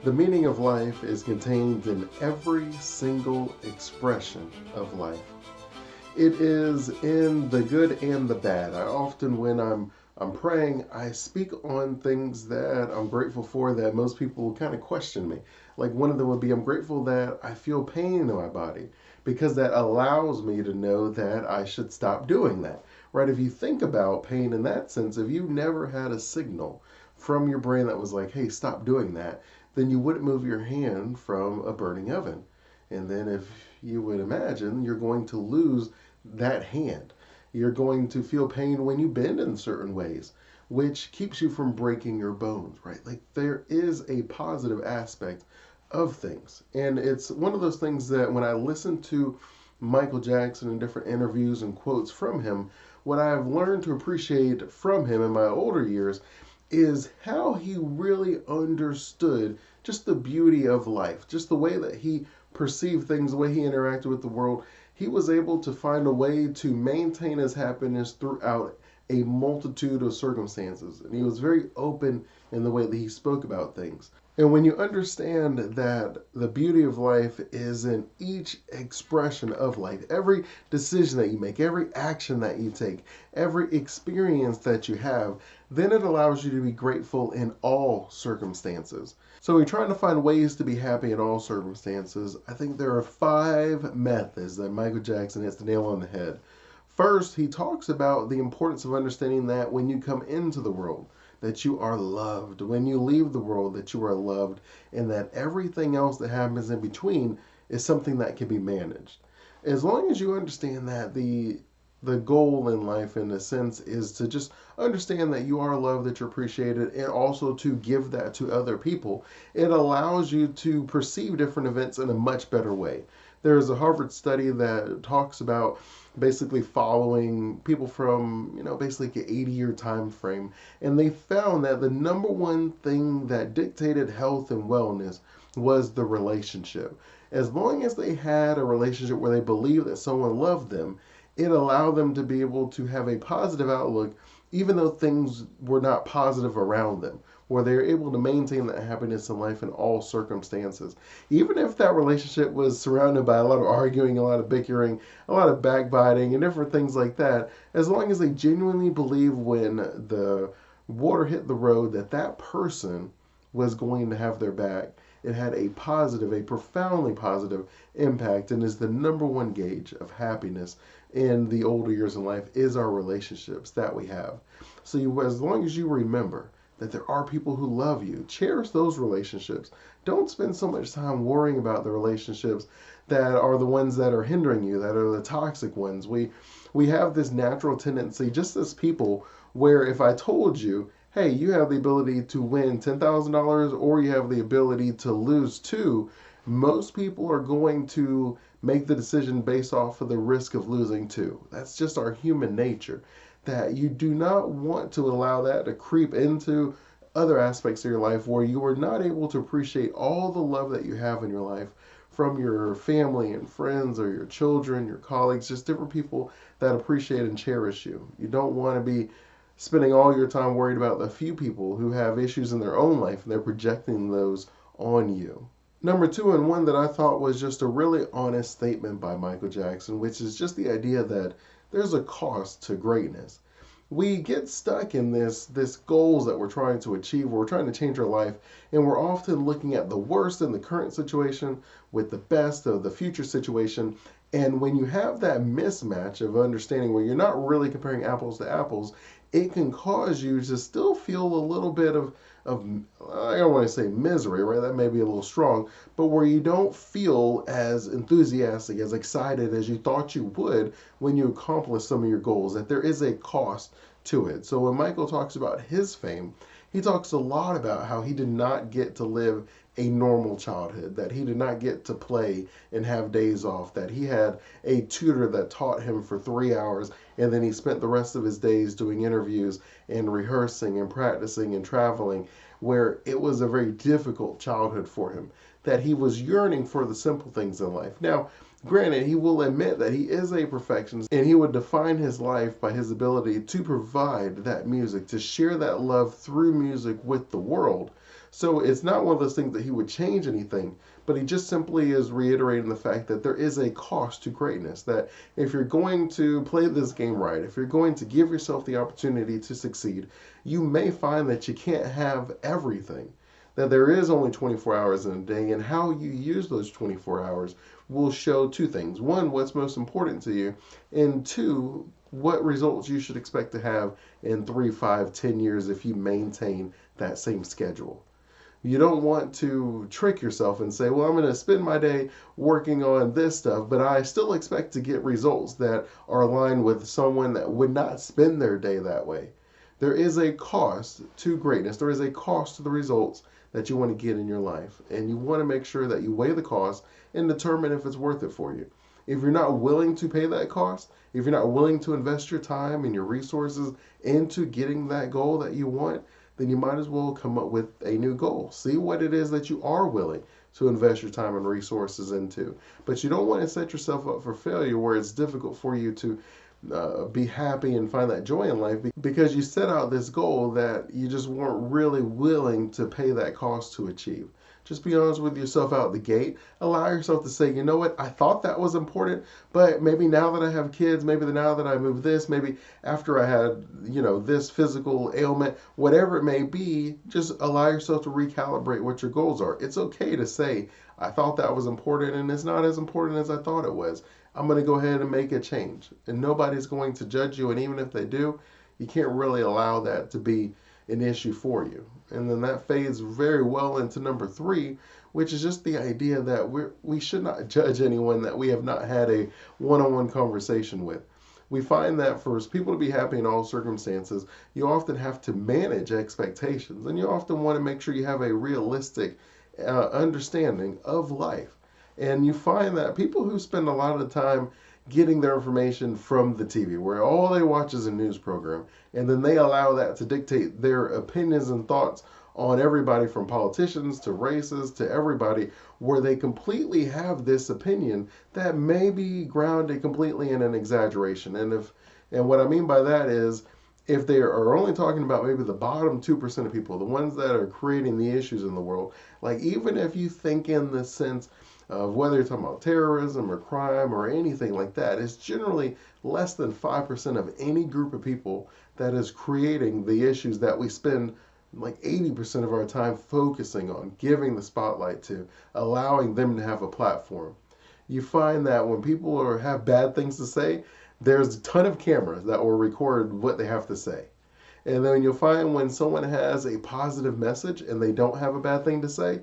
The meaning of life is contained in every single expression of life. It is in the good and the bad. I often, when I'm praying, I speak on things that I'm grateful for that most people kind of question me. Like one of them would be, I'm grateful that I feel pain in my body because that allows me to know that I should stop doing that. Right? If you think about pain in that sense, if you never had a signal from your brain that was like, hey, stop doing that, then you wouldn't move your hand from a burning oven. And then if you would imagine, you're going to lose that hand. You're going to feel pain when you bend in certain ways, which keeps you from breaking your bones, right? Like there is a positive aspect of things. And it's one of those things that when I listen to Michael Jackson in different interviews and quotes from him, what I've learned to appreciate from him in my older years is how he really understood just the beauty of life, just the way that he perceived things, the way he interacted with the world. He was able to find a way to maintain his happiness throughout a multitude of circumstances. And he was very open in the way that he spoke about things. And when you understand that the beauty of life is in each expression of life, every decision that you make, every action that you take, every experience that you have, then it allows you to be grateful in all circumstances. So, we're trying to find ways to be happy in all circumstances. I think there are 5 methods that Michael Jackson hits the nail on the head. First, he talks about the importance of understanding that when you come into the world, that you are loved. When you leave the world, that you are loved, and that everything else that happens in between is something that can be managed. As long as you understand that the goal in life, in a sense, is to just understand that you are loved, that you're appreciated, and also to give that to other people. It allows you to perceive different events in a much better way. There's a Harvard study that talks about basically following people from, basically an 80-year time frame. And they found that the number one thing that dictated health and wellness was the relationship. As long as they had a relationship where they believed that someone loved them, it allowed them to be able to have a positive outlook, even though things were not positive around them, where they're able to maintain that happiness in life in all circumstances. Even if that relationship was surrounded by a lot of arguing, a lot of bickering, a lot of backbiting, and different things like that, as long as they genuinely believe when the water hit the road that that person was going to have their back, it had a positive, a profoundly positive impact, and is the number one gauge of happiness in the older years in life is our relationships that we have. So as long as you remember that there are people who love you, cherish those relationships. Don't spend so much time worrying about the relationships that are the ones that are hindering you, that are the toxic ones. We have this natural tendency, just as people, where if I told you, hey, you have the ability to win $10,000 or you have the ability to lose two, most people are going to make the decision based off of the risk of losing two. That's just our human nature. That you do not want to allow that to creep into other aspects of your life where you are not able to appreciate all the love that you have in your life from your family and friends or your children, your colleagues, just different people that appreciate and cherish you. You don't want to be spending all your time worried about the few people who have issues in their own life and they're projecting those on you. Number two, and one that I thought was just a really honest statement by Michael Jackson, which is just the idea that there's a cost to greatness. We get stuck in this goals that we're trying to achieve, we're trying to change our life, and we're often looking at the worst in the current situation with the best of the future situation. And when you have that mismatch of understanding where you're not really comparing apples to apples, it can cause you to still feel a little bit of I don't want to say misery, right? That may be a little strong, but where you don't feel as enthusiastic, as excited as you thought you would when you accomplish some of your goals, that there is a cost to it. So when Michael talks about his fame, he talks a lot about how he did not get to live a normal childhood, that he did not get to play and have days off, that he had a tutor that taught him for 3 hours, and then he spent the rest of his days doing interviews and rehearsing and practicing and traveling, where it was a very difficult childhood for him, that he was yearning for the simple things in life. Now, granted, he will admit that he is a perfectionist and he would define his life by his ability to provide that music, to share that love through music with the world. So it's not one of those things that he would change anything, but he just simply is reiterating the fact that there is a cost to greatness. That if you're going to play this game right, if you're going to give yourself the opportunity to succeed, you may find that you can't have everything. That there is only 24 hours in a day, and how you use those 24 hours will show two things. One, what's most important to you, and two, what results you should expect to have in 3, 5, 10 years if you maintain that same schedule. You don't want to trick yourself and say, well, I'm going to spend my day working on this stuff, but I still expect to get results that are aligned with someone that would not spend their day that way. There is a cost to greatness. There is a cost to the results that you want to get in your life. And you want to make sure that you weigh the cost and determine if it's worth it for you. If you're not willing to pay that cost, if you're not willing to invest your time and your resources into getting that goal that you want, then you might as well come up with a new goal. See what it is that you are willing to invest your time and resources into. But you don't want to set yourself up for failure where it's difficult for you to be happy and find that joy in life because you set out this goal that you just weren't really willing to pay that cost to achieve. Just be honest with yourself out the gate. Allow yourself to say, you know what, I thought that was important, but maybe now that I have kids, maybe now that I move this, maybe after I had, this physical ailment, whatever it may be, just allow yourself to recalibrate what your goals are. It's okay to say, I thought that was important and it's not as important as I thought it was. I'm going to go ahead and make a change. And nobody's going to judge you. And even if they do, you can't really allow that to be an issue for you. And then that fades very well into number 3, which is just the idea that we should not judge anyone that we have not had a one-on-one conversation with. We find that for people to be happy in all circumstances, you often have to manage expectations. And you often want to make sure you have a realistic understanding of life. And you find that people who spend a lot of the time getting their information from the TV, where all they watch is a news program, and then they allow that to dictate their opinions and thoughts on everybody from politicians to races to everybody, where they completely have this opinion that may be grounded completely in an exaggeration. And what I mean by that is, if they are only talking about maybe the bottom 2% of people, the ones that are creating the issues in the world, like even if you think in the sense of whether you're talking about terrorism or crime or anything like that, it's generally less than 5% of any group of people that is creating the issues that we spend like 80% of our time focusing on, giving the spotlight to, allowing them to have a platform. You find that when people have bad things to say, there's a ton of cameras that will record what they have to say. And then you'll find when someone has a positive message and they don't have a bad thing to say,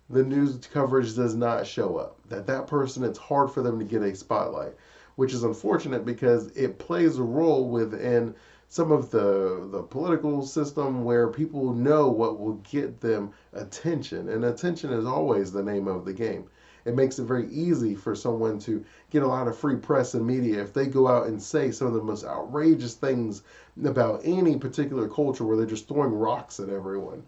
the news coverage does not show up. That person, it's hard for them to get a spotlight, which is unfortunate because it plays a role within some of the political system where people know what will get them attention. And attention is always the name of the game. It makes it very easy for someone to get a lot of free press and media if they go out and say some of the most outrageous things about any particular culture where they're just throwing rocks at everyone.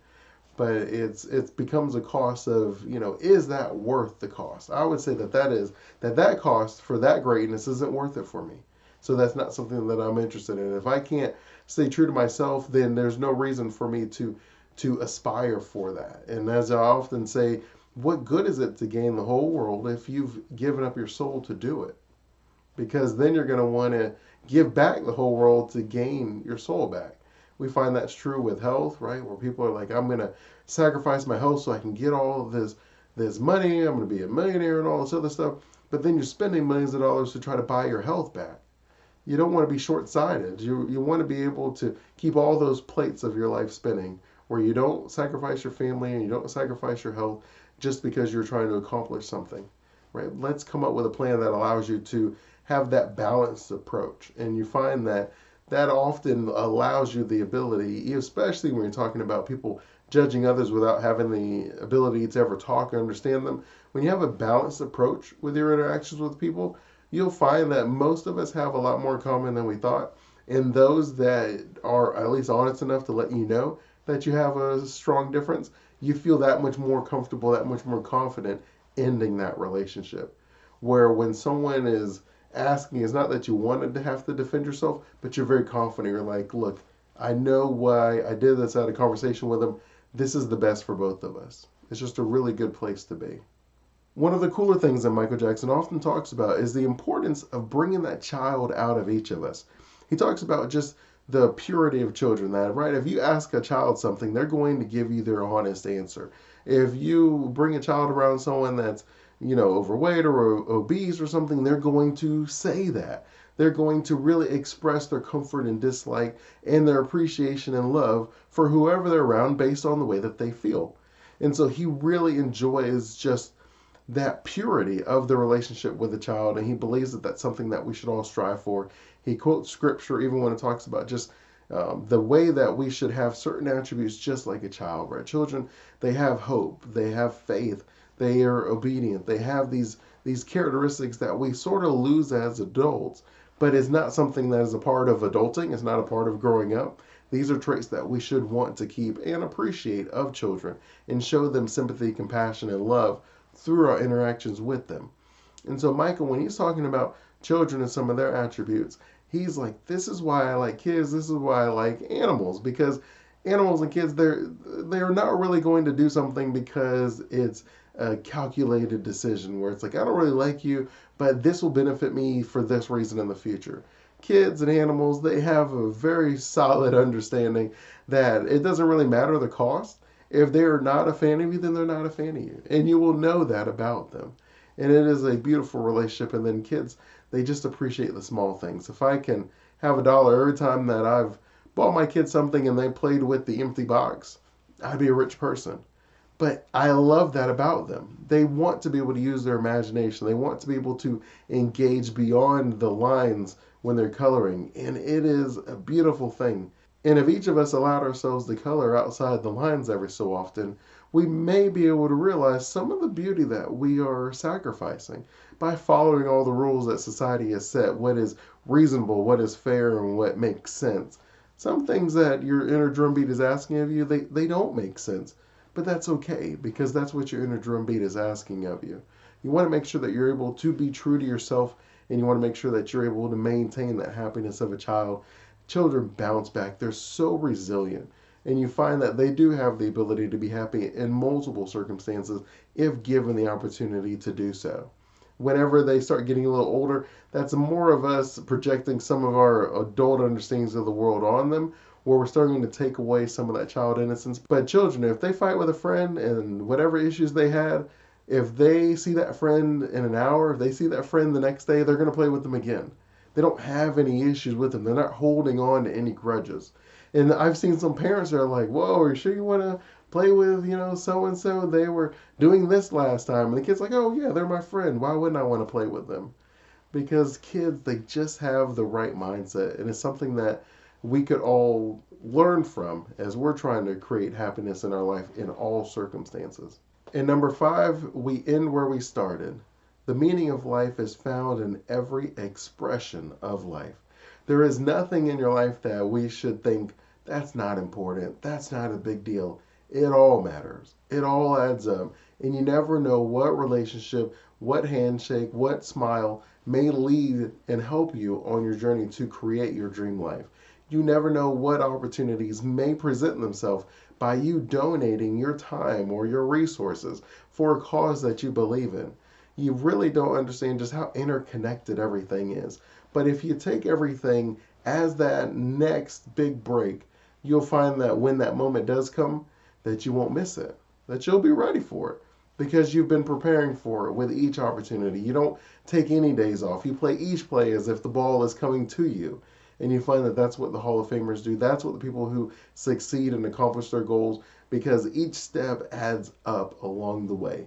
But it becomes a cost of, is that worth the cost? I would say that cost for that greatness isn't worth it for me. So that's not something that I'm interested in. If I can't stay true to myself, then there's no reason for me to aspire for that. And as I often say, what good is it to gain the whole world if you've given up your soul to do it? Because then you're going to want to give back the whole world to gain your soul back. We find that's true with health, right? Where people are like, I'm going to sacrifice my health so I can get all of this money. I'm going to be a millionaire and all this other stuff. But then you're spending millions of dollars to try to buy your health back. You don't want to be short-sighted. You want to be able to keep all those plates of your life spinning, where you don't sacrifice your family and you don't sacrifice your health just because you're trying to accomplish something, right? Let's come up with a plan that allows you to have that balanced approach. And you find that often allows you the ability, especially when you're talking about people judging others without having the ability to ever talk and understand them. When you have a balanced approach with your interactions with people, you'll find that most of us have a lot more in common than we thought. And those that are at least honest enough to let you know that you have a strong difference, you feel that much more comfortable, that much more confident ending that relationship. Where when someone is asking, it's not that you wanted to have to defend yourself, but you're very confident. You're like, look, I know why I did this. I had a conversation with them. this is the best for both of us. It's just a really good place to be. One of the cooler things that Michael Jackson often talks about is the importance of bringing that child out of each of us. He talks about just the purity of children, that, right? If you ask a child something, they're going to give you their honest answer. If you bring a child around someone that's, overweight or obese or something, they're going to say that. They're going to really express their comfort and dislike and their appreciation and love for whoever they're around based on the way that they feel. And so he really enjoys just that purity of the relationship with the child, and he believes that that's something that we should all strive for. He quotes scripture even when it talks about just the way that we should have certain attributes just like a child, right? Children, they have hope, they have faith, they are obedient, they have these characteristics that we sort of lose as adults, but it's not something that is a part of adulting, it's not a part of growing up. These are traits that we should want to keep and appreciate of children and show them sympathy, compassion, and love through our interactions with them. And so Michael, when he's talking about children and some of their attributes, he's like, this is why I like kids, this is why I like animals, because animals and kids, they're not really going to do something because it's a calculated decision where it's like, I don't really like you, but this will benefit me for this reason in the future. Kids and animals, they have a very solid understanding that it doesn't really matter the cost. If they are not a fan of you, then they're not a fan of you. And you will know that about them. And it is a beautiful relationship. And then kids, they just appreciate the small things. If I can have $1 every time that I've bought my kids something and they played with the empty box, I'd be a rich person. But I love that about them. They want to be able to use their imagination. They want to be able to engage beyond the lines when they're coloring. And it is a beautiful thing. And if each of us allowed ourselves to color outside the lines every so often, we may be able to realize some of the beauty that we are sacrificing by following all the rules that society has set, what is reasonable, what is fair, and what makes sense. Some things that your inner drumbeat is asking of you, they don't make sense. But that's okay, because that's what your inner drumbeat is asking of you. You want to make sure that you're able to be true to yourself, and you want to make sure that you're able to maintain that happiness of a child. Children bounce back. They're so resilient. And you find that they do have the ability to be happy in multiple circumstances if given the opportunity to do so. Whenever they start getting a little older, that's more of us projecting some of our adult understandings of the world on them, where we're starting to take away some of that child innocence. But children, if they fight with a friend and whatever issues they had, if they see that friend in an hour, if they see that friend the next day, they're going to play with them again. They don't have any issues with them. They're not holding on to any grudges. And I've seen some parents that are like, whoa, are you sure you want to play with, so-and-so? They were doing this last time. And the kid's like, oh, yeah, they're my friend. Why wouldn't I want to play with them? Because kids, they just have the right mindset. And it's something that we could all learn from as we're trying to create happiness in our life in all circumstances. And number 5, we end where we started. The meaning of life is found in every expression of life. There is nothing in your life that we should think, that's not important, that's not a big deal. It all matters. It all adds up. And you never know what relationship, what handshake, what smile may lead and help you on your journey to create your dream life. You never know what opportunities may present themselves by you donating your time or your resources for a cause that you believe in. You really don't understand just how interconnected everything is. But if you take everything as that next big break, you'll find that when that moment does come, that you won't miss it, that you'll be ready for it because you've been preparing for it with each opportunity. You don't take any days off. You play each play as if the ball is coming to you. And you find that that's what the Hall of Famers do. That's what the people who succeed and accomplish their goals, because each step adds up along the way.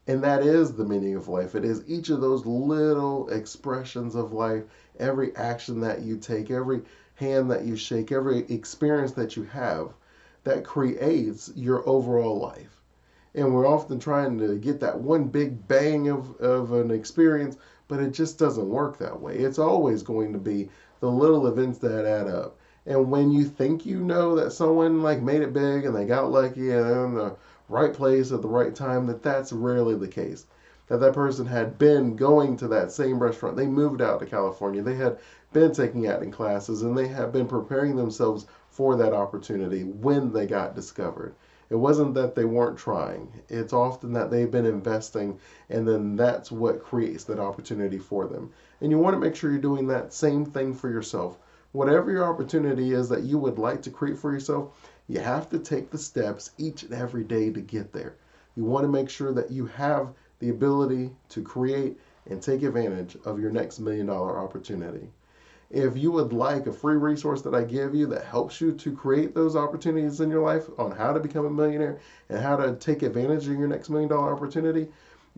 And that is the meaning of life. It is each of those little expressions of life, every action that you take, every hand that you shake, every experience that you have that creates your overall life. And we're often trying to get that one big bang of an experience, but it just doesn't work that way. It's always going to be the little events that add up. And when you think you know that someone like made it big and they got lucky and they're in the right place at the right time, that's rarely the case. That person had been going to that same restaurant. They moved out to California. They had been taking acting classes and they had been preparing themselves for that opportunity when they got discovered. It wasn't that they weren't trying. It's often that they've been investing, and then that's what creates that opportunity for them. And you want to make sure you're doing that same thing for yourself. Whatever your opportunity is that you would like to create for yourself, you have to take the steps each and every day to get there. You want to make sure that you have the ability to create and take advantage of your next $1 million opportunity. If you would like a free resource that I give you that helps you to create those opportunities in your life on how to become a millionaire and how to take advantage of your next $1 million opportunity,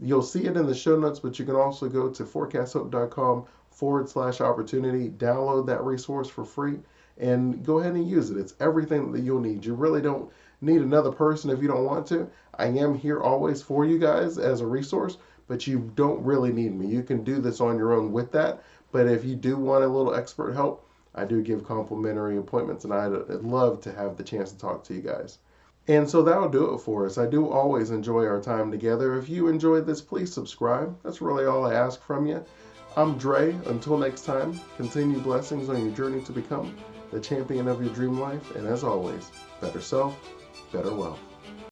you'll see it in the show notes, but you can also go to forecasthope.com/opportunity, download that resource for free, and go ahead and use it. It's everything that you'll need. You really don't need another person if you don't want to. I am here always for you guys as a resource, but you don't really need me. You can do this on your own with that. But if you do want a little expert help, I do give complimentary appointments, and I'd love to have the chance to talk to you guys. And so that'll do it for us. I do always enjoy our time together. If you enjoyed this, please subscribe. That's really all I ask from you. I'm Dre. Until next time, continue blessings on your journey to become the champion of your dream life. And as always, better self, better wealth.